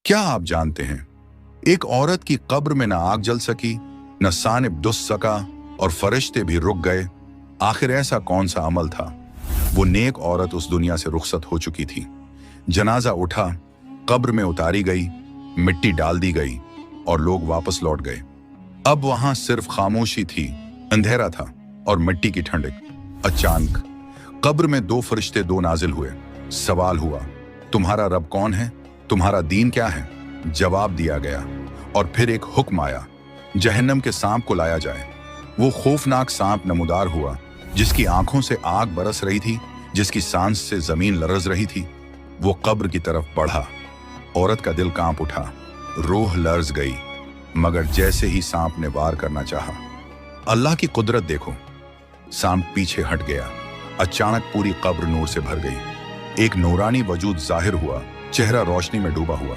क्या आप जानते हैं, एक औरत की कब्र में न आग जल सकी, न सानिब दुस सका, और फरिश्ते भी रुक गए। आखिर ऐसा कौन सा अमल था? वो नेक औरत उस दुनिया से रुखसत हो चुकी थी। जनाजा उठा, कब्र में उतारी गई, मिट्टी डाल दी गई और लोग वापस लौट गए। अब वहां सिर्फ खामोशी थी, अंधेरा था और मिट्टी की ठंडक। अचानक कब्र में दो फरिश्ते दो नाजिल हुए। सवाल हुआ, तुम्हारा रब कौन है? तुम्हारा दीन क्या है? जवाब दिया गया और फिर एक हुक्म आया, जहन्नम के सांप को लाया जाए। वो खौफनाक सांप नमूदार हुआ, जिसकी आंखों से आग बरस रही थी, जिसकी सांस से जमीन लरज रही थी। वो कब्र की तरफ बढ़ा। औरत का दिल कांप उठा, रूह लर्ज गई, मगर जैसे ही सांप ने वार करना चाहा, अल्लाह की कुदरत देखो, सांप पीछे हट गया। अचानक पूरी कब्र नूर से भर गई। एक नूरानी वजूद जाहिर हुआ, चेहरा रोशनी में डूबा हुआ।